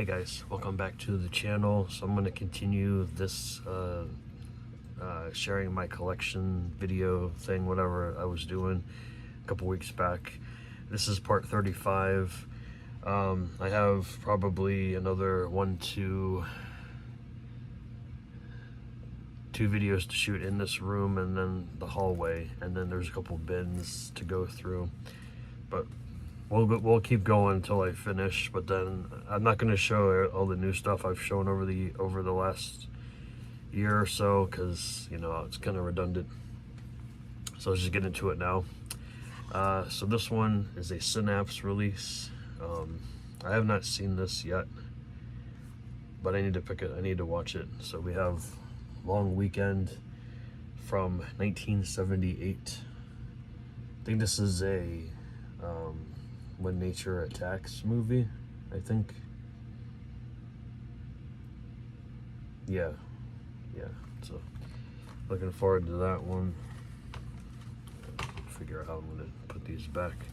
Hey guys, welcome back to the channel. So I'm going to continue this sharing my collection video thing, whatever I was doing a couple weeks back. This is part 35. I have probably another two videos to shoot in this room and then the hallway, and then there's a couple bins to go through, but we'll keep going until I finish. But then I'm not going to show all the new stuff I've shown over the last year or so, because you know it's kind of redundant. So let's just get into it now. So this one is a Synapse release. I have not seen this yet, but I need to pick it. I need to watch it. So we have Long Weekend from 1978. I think this is a When Nature Attacks movie, I think. Yeah, so looking forward to that one. Figure out how I'm gonna put these back.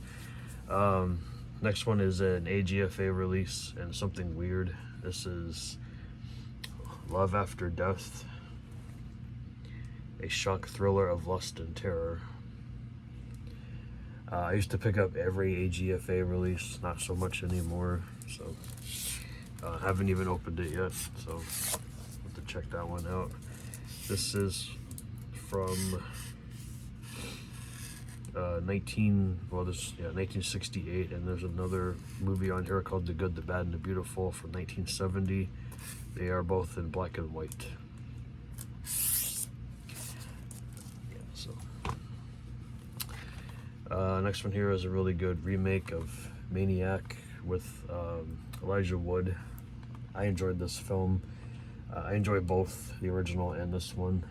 Next one is an AGFA release and something weird. This is Love After Death, a shock thriller of lust and terror. I used to pick up every AGFA release, not so much anymore, so haven't even opened it yet, so I'll have to check that one out. This is from 1968, and there's another movie on here called The Good, the Bad, and the Beautiful from 1970. They are both in black and white. Next one here is a really good remake of Maniac with Elijah Wood. I enjoyed this film. I enjoy both the original and this one.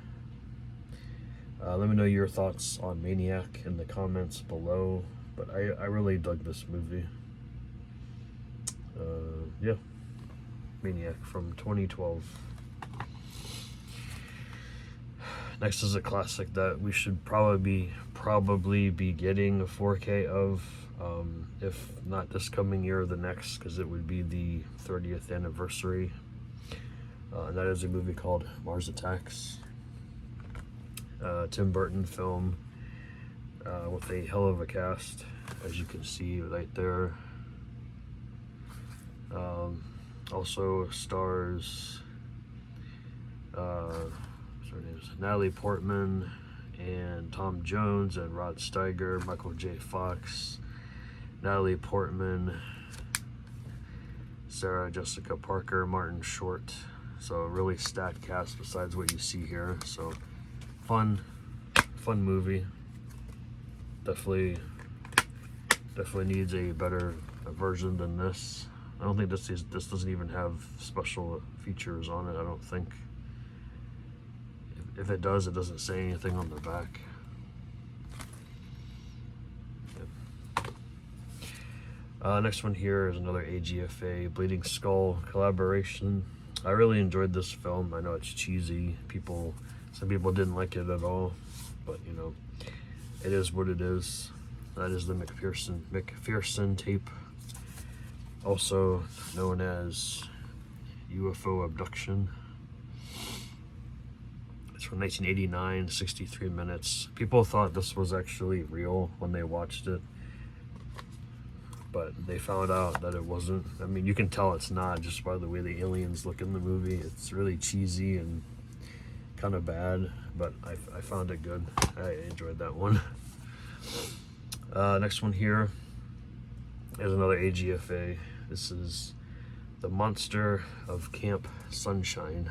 Let me know your thoughts on Maniac in the comments below, but I really dug this movie. Yeah, Maniac from 2012. Next is a classic that we should probably be getting a 4K of, if not this coming year, the next, because it would be the 30th anniversary. And that is a movie called Mars Attacks. Tim Burton film with a hell of a cast, as you can see right there. Also stars Natalie Portman and Tom Jones and Rod Steiger, Michael J. Fox, Natalie Portman, Sarah Jessica Parker, Martin Short. So a really stacked cast besides what you see here. So fun movie. Definitely needs a better version than this. I don't think this doesn't even have special features on it, I don't think. If it does, it doesn't say anything on the back. Next one here is another AGFA Bleeding Skull collaboration. I really enjoyed this film. I know it's cheesy. Some people didn't like it at all, but you know, it is what it is. That is the McPherson tape, also known as UFO Abduction. It's from 1989, 63 minutes. People thought this was actually real when they watched it, but they found out that it wasn't. I mean, you can tell it's not just by the way the aliens look in the movie. It's really cheesy and kind of bad, but I found it good. I enjoyed that one. Next one here is another AGFA. This is The Monster of Camp Sunshine.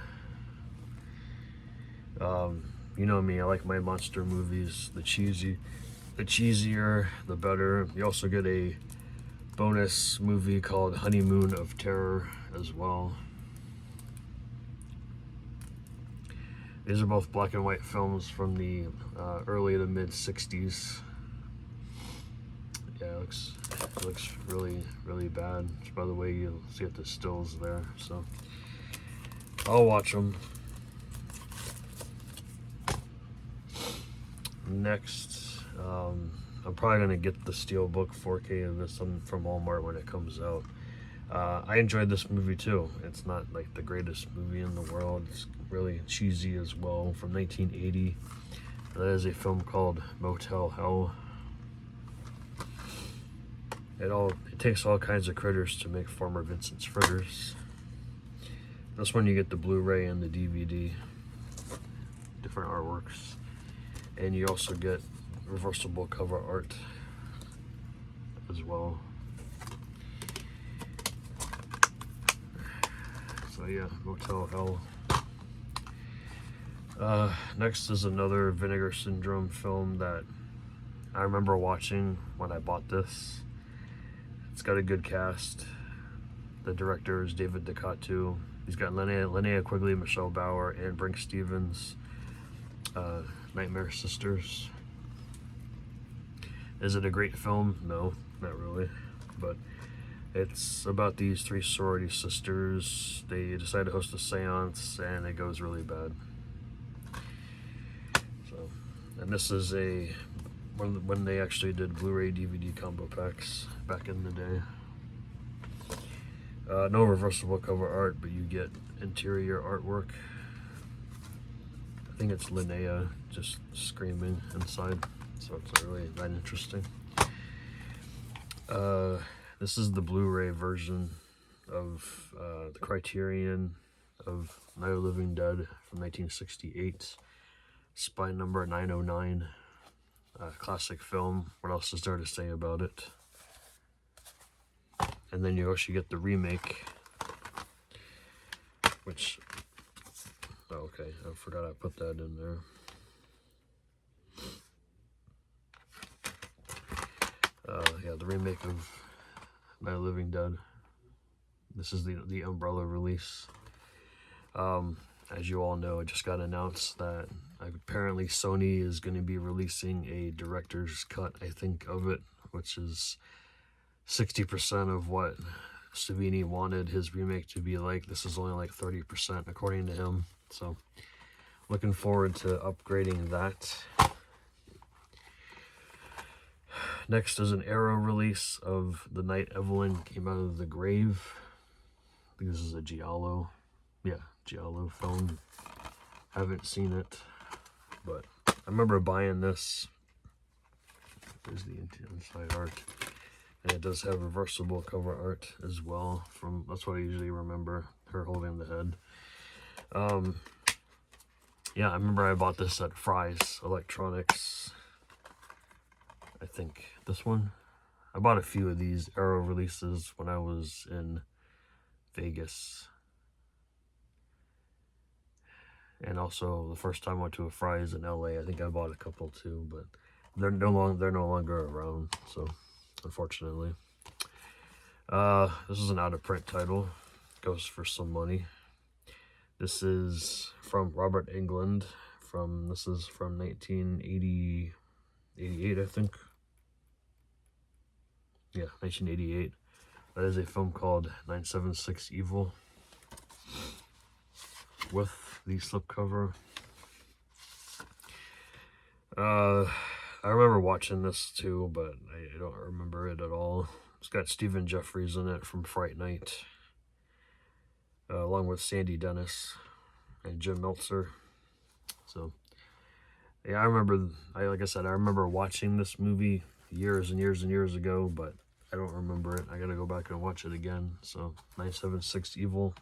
You know me, I like my monster movies. The cheesier, the better. You also get a bonus movie called Honeymoon of Terror as well. These are both black and white films from the early to mid 60s. Yeah, it looks really, really bad. Just by the way you see the stills there. So I'll watch them. Next, I'm probably gonna get the Steelbook 4K of this one from Walmart when it comes out. I enjoyed this movie too. It's not like the greatest movie in the world. It's really cheesy as well, from 1980. That is a film called Motel Hell. It takes all kinds of critters to make Farmer Vincent's fritters. This one you get the Blu-ray and the DVD, different artworks, and you also get reversible cover art as well. So yeah, Motel Hell. Next is another Vinegar Syndrome film that I remember watching when I bought this. It's got a good cast. The director is David Ducatu. He's got Linnea Quigley, Michelle Bauer, and Brink Stevens. Nightmare Sisters. Is it a great film? No, not really. But it's about these three sorority sisters. They decide to host a seance, and it goes really bad. So, and this is when they actually did Blu-ray DVD combo packs back in the day. No reversible cover art, but you get interior artwork. I think it's Linnea just screaming inside, so it's not really that interesting. This is the Blu-ray version of the Criterion of Night of the Living Dead from 1968. Spy number 909. Classic film. What else is there to say about it? And then you actually get the remake, which, oh, okay, I forgot I put that in there. Yeah, the remake of Night of the Living Dead. This is the Umbrella release. As you all know, it just got announced that apparently Sony is going to be releasing a director's cut, I think, of it, which is 60% of what Savini wanted his remake to be like. This is only like 30% according to him. So looking forward to upgrading that. Next is an Arrow release of The Night Evelyn Came Out of the Grave. I think this is a Giallo. Yeah, Giallo film. Haven't seen it, but I remember buying this. There's the inside art. And it does have reversible cover art as well. That's what I usually remember, her holding the head. Yeah, I remember I bought this at Fry's Electronics. I think this one. I bought a few of these Arrow releases when I was in Vegas. And also the first time I went to a Fry's in LA, I think I bought a couple too, but they're no longer around, so unfortunately. This is an out-of-print title. Goes for some money. This is from Robert Englund. This is from 1988, I think. Yeah, 1988. That is a film called 976 Evil, with the slipcover. I remember watching this too, but I don't remember it at all. It's got Stephen Jeffries in it from Fright Night, along with Sandy Dennis and Jim Meltzer. So, yeah, like I said, I remember watching this movie years and years and years ago, but I don't remember it. I gotta go back and watch it again. So, 976 Evil.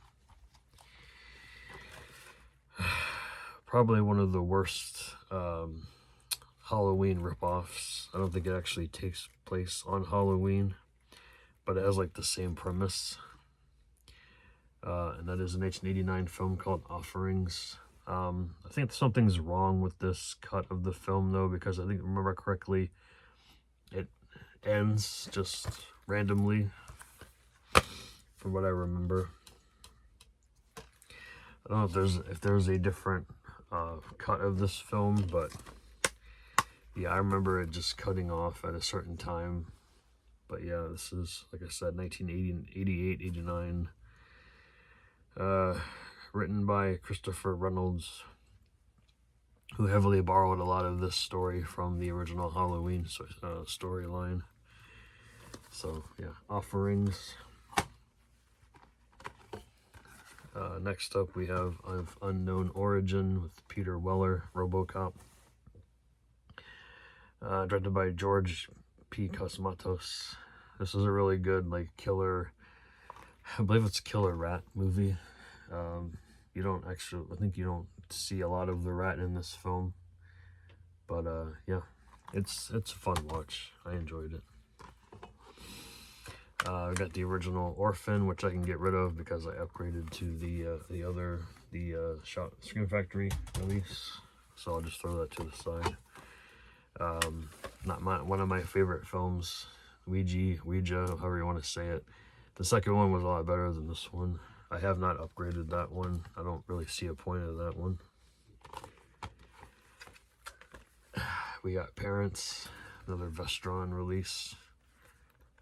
Probably one of the worst Halloween ripoffs. I don't think it actually takes place on Halloween, but it has like the same premise. And that is a 1989 film called Offerings. I think something's wrong with this cut of the film though, because I think, remember correctly, it ends just randomly, from what I remember. I don't know if there's a different cut of this film, but yeah, I remember it just cutting off at a certain time. But yeah, this is, like I said, 1988, 89. Written by Christopher Reynolds, who heavily borrowed a lot of this story from the original Halloween storyline. So yeah, Offerings. Next up, we have of Unknown Origin with Peter Weller, RoboCop. Directed by George P. Cosmatos. This is a really good, like, killer, I believe it's a killer rat movie. You don't actually, I think you don't see a lot of the rat in this film. But, yeah, it's a fun watch. I enjoyed it. I got the original Orphan, which I can get rid of because I upgraded to the Scream Factory release. So I'll just throw that to the side. One of my favorite films, Ouija, however you want to say it. The second one was a lot better than this one. I have not upgraded that one. I don't really see a point of that one. We got Parents, another Vestron release.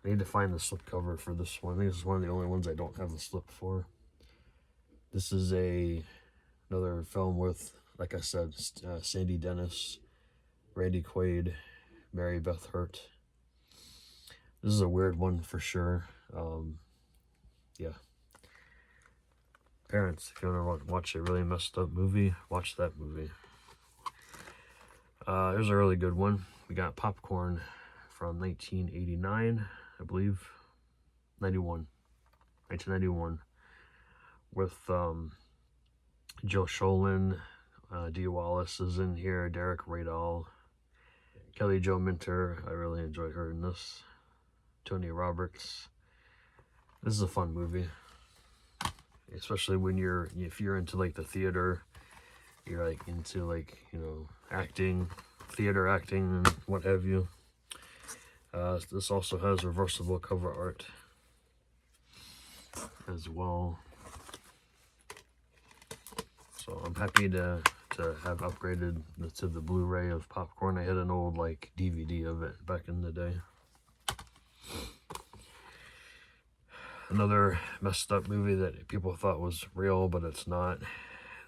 I need to find the slipcover for this one. I think this is one of the only ones I don't have a slip for. This is another film with, like I said, Sandy Dennis, Randy Quaid, Mary Beth Hurt. This is a weird one for sure. Yeah. Parents, if you want to watch a really messed up movie, watch that movie. Here's a really good one. We got Popcorn from 1989, I believe. 1991. With Joe Sholin, Dee Wallace is in here, Derek Radall, Kelly Jo Minter. I really enjoyed her in this. Tony Roberts. This is a fun movie, especially when if you're into like the theater, you're like into like, you know, acting, theater acting and what have you. This also has reversible cover art as well. So I'm happy to have upgraded to the Blu-ray of Popcorn. I had an old like DVD of it back in the day. Another messed up movie that people thought was real, but it's not.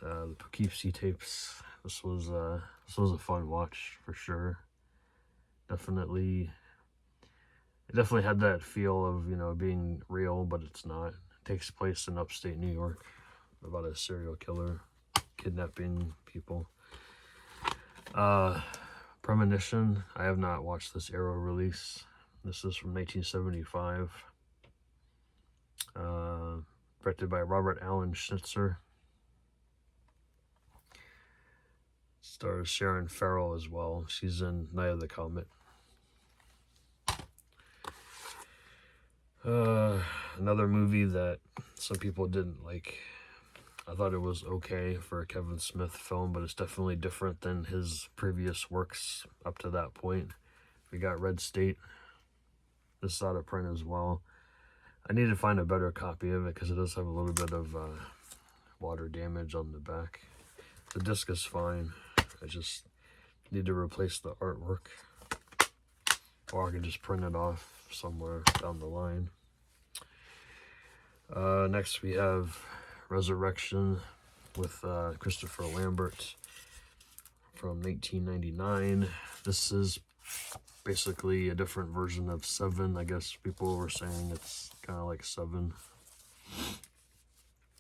The Pipy Tapes. This was a fun watch for sure. It definitely had that feel of, you know, being real, but it's not. It takes place in upstate New York about a serial killer kidnapping people. Premonition. I have not watched this Arrow release. This is from 1975. Directed by Robert Allen Schnitzer. Stars Sharon Farrell as well. She's in Night of the Comet. Another movie that some people didn't like. I thought it was okay for a Kevin Smith film, but it's definitely different than his previous works up to that point. We got Red State. This is out of print as well. I need to find a better copy of it because it does have a little bit of water damage on the back. The disc is fine. I just need to replace the artwork. Or I can just print it off somewhere down the line. Next we have Resurrection with Christopher Lambert from 1999. This is basically a different version of Seven. I guess people were saying it's kind of like Seven.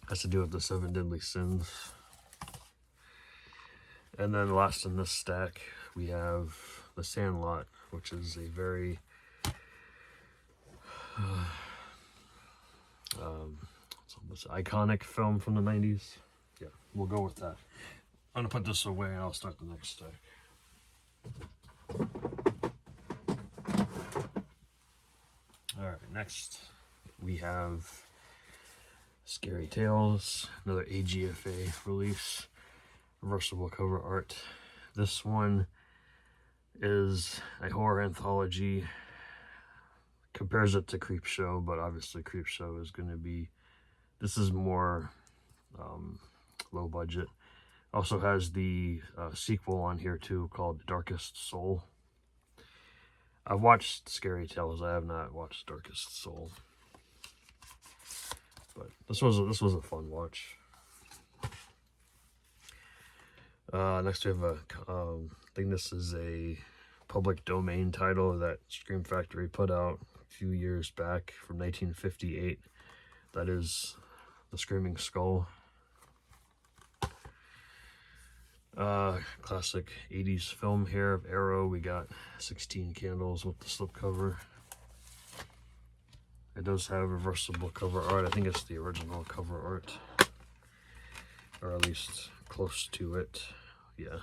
Has to do with the 7 deadly sins. And then last in this stack, we have The Sandlot, which is a very it's almost iconic film from the 90s. Yeah, we'll go with that. I'm gonna put this away and I'll start the next stack. Alright, next we have Scary Tales, another AGFA release, reversible cover art. This one is a horror anthology. Compares it to Creepshow, but obviously Creepshow is going to be, this is more low budget. Also has the sequel on here too called Darkest Soul. I've watched Scary Tales. I have not watched Darkest Soul, but this was a fun watch. Next we have I think this is a public domain title that Scream Factory put out a few years back from 1958. That is The Screaming Skull. Classic 80s film here of Arrow. We got 16 candles with the slipcover. It does have reversible cover art. I think it's the original cover art, or at least close to it. Yeah,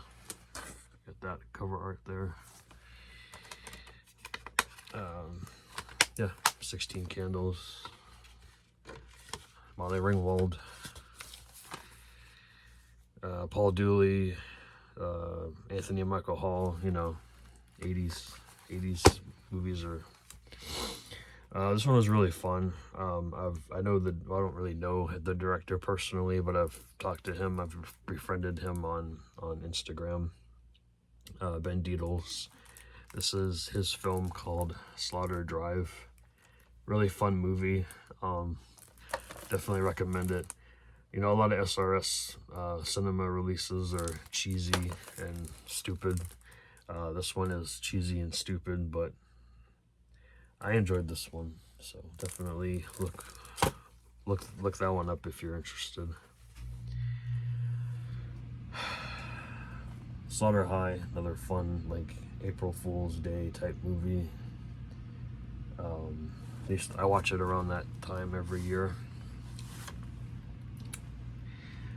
got that cover art there. Yeah, 16 candles. Molly Ringwald, Paul Dooley, Anthony and Michael Hall. You know, 80s movies are. This one was really fun. I know that I don't really know the director personally, but I've talked to him. I've befriended him on Instagram. Ben Dietls. This is his film called Slaughter Drive. Really fun movie. Definitely recommend it. You know, a lot of SRS cinema releases are cheesy and stupid. This one is cheesy and stupid, but I enjoyed this one, so definitely look that one up if you're interested. Slaughter High, another fun, like, April Fool's Day type movie. At least I watch it around that time every year.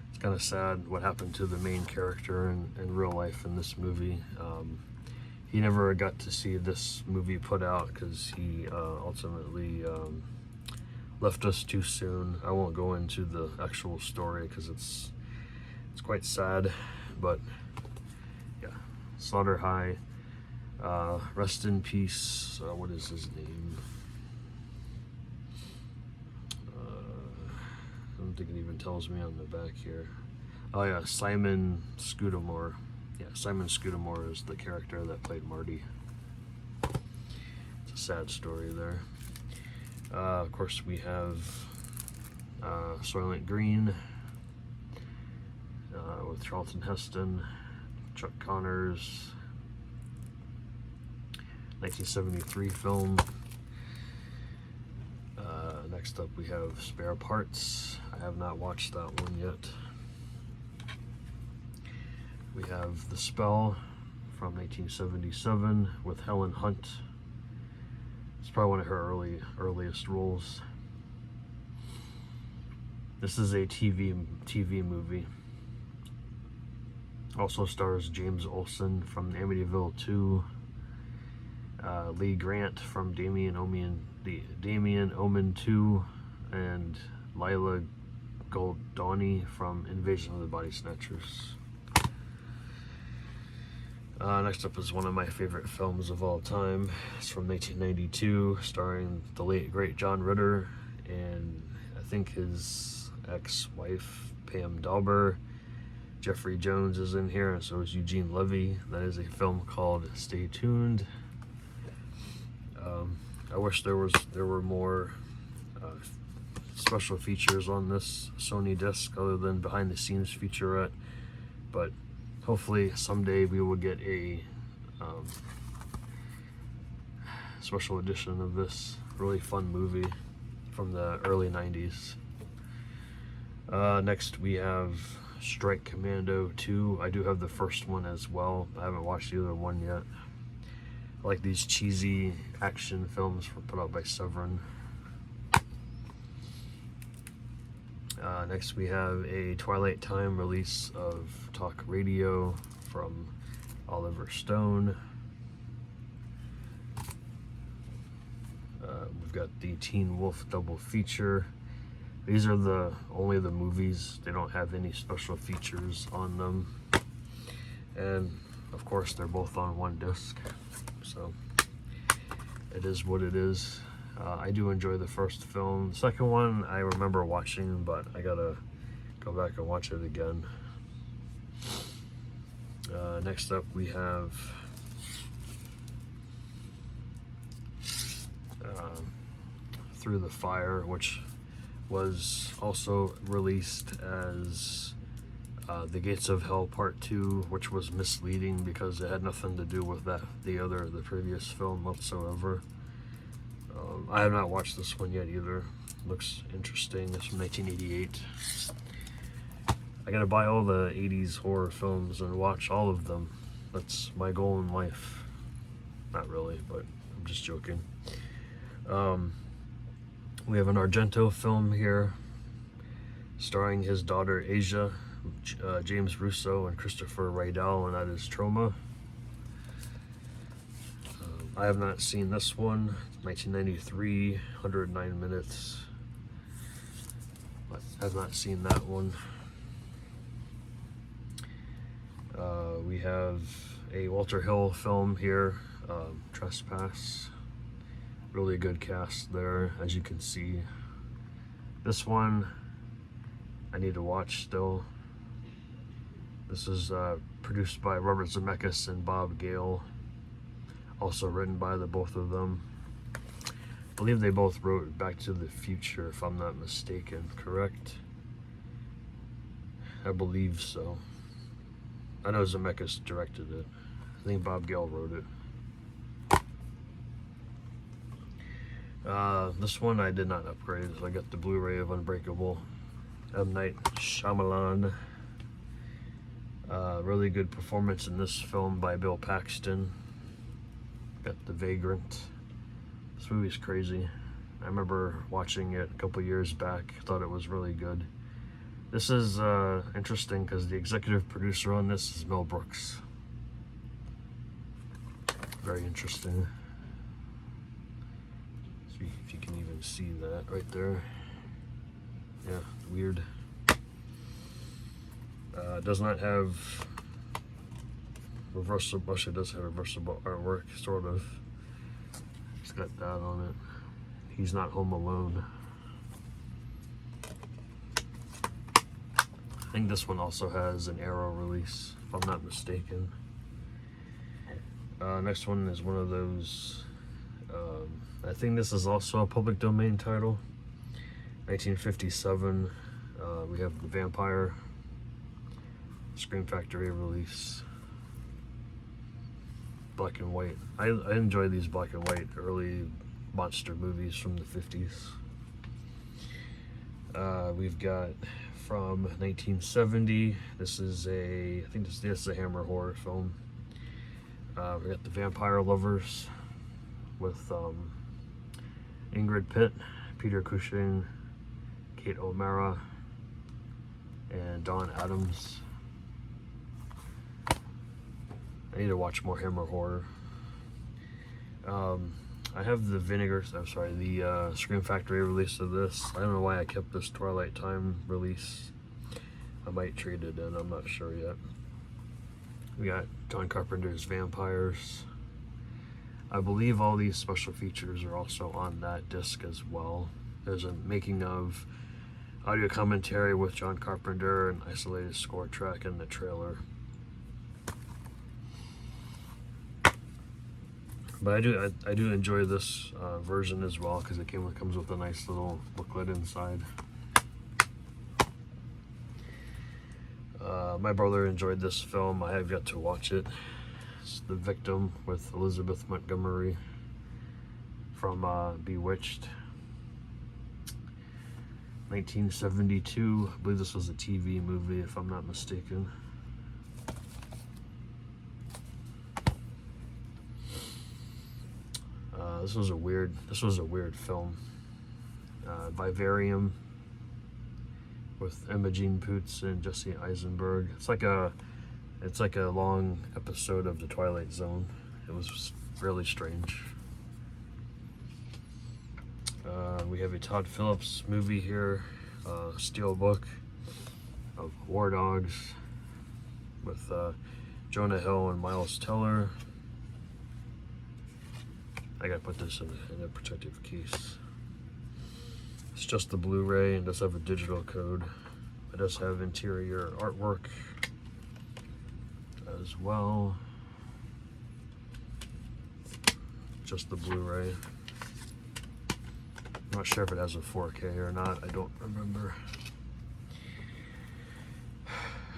It's kind of sad what happened to the main character in real life in this movie. He never got to see this movie put out because he ultimately left us too soon. I won't go into the actual story because it's quite sad, but yeah, Slaughter High. Rest in peace. What is his name? I don't think it even tells me on the back here. Oh yeah, Simon Scudamore. Yeah, Simon Scudamore is the character that played Marty. It's a sad story there. Of course, we have Soylent Green with Charlton Heston, Chuck Connors, 1973 film. Next up, we have Spare Parts. I have not watched that one yet. We have The Spell from 1977 with Helen Hunt. It's probably one of her earliest roles. This is a TV movie. Also stars James Olsen from Amityville 2, Lee Grant from Damien Omen 2, and Lila Goldoni from Invasion of the Body Snatchers. Next up is one of my favorite films of all time. It's from 1992, starring the late great John Ritter and I think his ex-wife Pam Dauber. Jeffrey Jones is in here, and so is Eugene Levy. That is a film called Stay Tuned. I wish there were more special features on this Sony disc other than behind the scenes featurette, but hopefully someday we will get a special edition of this really fun movie from the early 90s. Next we have Strike Commando 2. I do have the first one as well. I haven't watched either one yet. I like these cheesy action films put out by Severin. Next we have a Twilight Time release of Talk Radio from Oliver Stone. We've got the Teen Wolf double feature. These are only the movies. They don't have any special features on them. And of course they're both on one disc. So it is what it is. I do enjoy the first film. The second one I remember watching, but I gotta go back and watch it again. Next up we have Through the Fire, which was also released as The Gates of Hell Part 2, which was misleading because it had nothing to do with the previous film whatsoever. I have not watched this one yet either. Looks interesting. It's from 1988. I gotta buy all the 80s horror films and watch all of them. That's my goal in life. Not really, but I'm just joking. We have an Argento film here starring his daughter Asia, James Russo, and Christopher Rydell, and that is Trauma. I have not seen this one. 1993, 109 minutes. But I have not seen that one. We have a Walter Hill film here, Trespass. Really good cast there, as you can see. This one I need to watch still. This is produced by Robert Zemeckis and Bob Gale. Also written by the both of them. I believe they both wrote Back to the Future, if I'm not mistaken, correct? I believe so. I know Zemeckis directed it. I think Bob Gale wrote it. This one I did not upgrade, so I got the Blu-ray of Unbreakable. M. Night Shyamalan. Really good performance in this film by Bill Paxton. Got The Vagrant. This movie's crazy. I remember watching it a couple years back. Thought it was really good. This is interesting because the executive producer on this is Mel Brooks. Very interesting. See if you can even see that right there. Yeah, weird. Does not have reversible. Actually, it does have reversible artwork, sort of. It's got that on it. He's Not Home Alone. I think this one also has an Arrow release, if I'm not mistaken. Next one is one of those. I think this is also a public domain title. 1957. We have The Vampire. Scream Factory release. Black and white. I enjoy these black and white early monster movies from the 50s. We've got from 1970. This is I think this is a Hammer horror film. We got The Vampire Lovers with Ingrid Pitt, Peter Cushing, Kate O'Mara, and Dawn Adams. I need to watch more Hammer horror. I have the the Scream Factory release of this. I don't know why I kept this Twilight Time release. I might trade it in, I'm not sure yet. We got John Carpenter's Vampires. I believe all these special features are also on that disc as well. There's a making of audio commentary with John Carpenter, an isolated score track, and the trailer. But I do enjoy this version as well because it comes with a nice little booklet inside. My brother enjoyed this film. I have yet to watch it. It's The Victim with Elizabeth Montgomery from Bewitched. 1972. I believe this was a TV movie, if I'm not mistaken. This was a weird film. By Varian with Imogen Poots and Jesse Eisenberg. It's like a long episode of The Twilight Zone. It was really strange. We have a Todd Phillips movie here, Steelbook of War Dogs with Jonah Hill and Miles Teller. I gotta put this in a protective case. It's just the Blu-ray and does have a digital code. It does have interior artwork as well. Just the Blu-ray. I'm not sure if it has a 4K or not. I don't remember.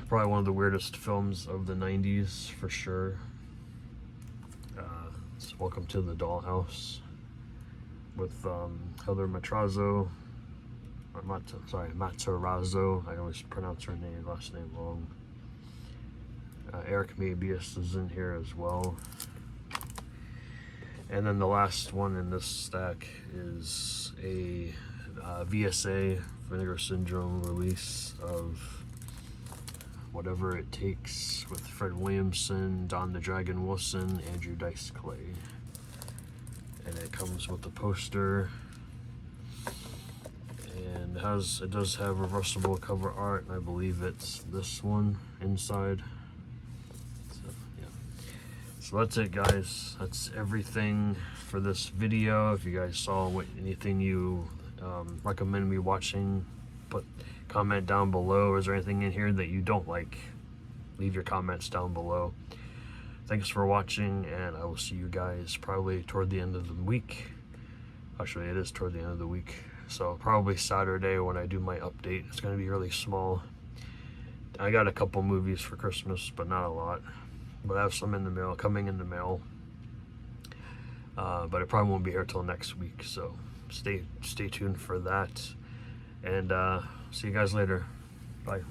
Probably one of the weirdest films of the 90s for sure. Welcome to the Dollhouse with Heather Matrazo, Matarazzo. I always pronounce her last name wrong. Eric Mabius is in here as well. And then the last one in this stack is a VSA, Vinegar Syndrome release of Whatever It Takes with Fred Williamson, Don the Dragon Wilson, Andrew Dice Clay. And it comes with the poster. And it does have reversible cover art, and I believe it's this one inside. So, yeah. So that's it, guys. That's everything for this video. If you guys saw anything you recommend me watching, comment down below. Is there anything in here that you don't like? Leave your comments down below. Thanks for watching, and I will see you guys probably toward the end of the week. Actually, it is toward the end of the week. So probably Saturday when I do my update. It's going to be really small. I got a couple movies for Christmas, but not a lot. But I have some in the mail, coming in the mail. But it probably won't be here till next week. So stay tuned for that. And see you guys later. Bye.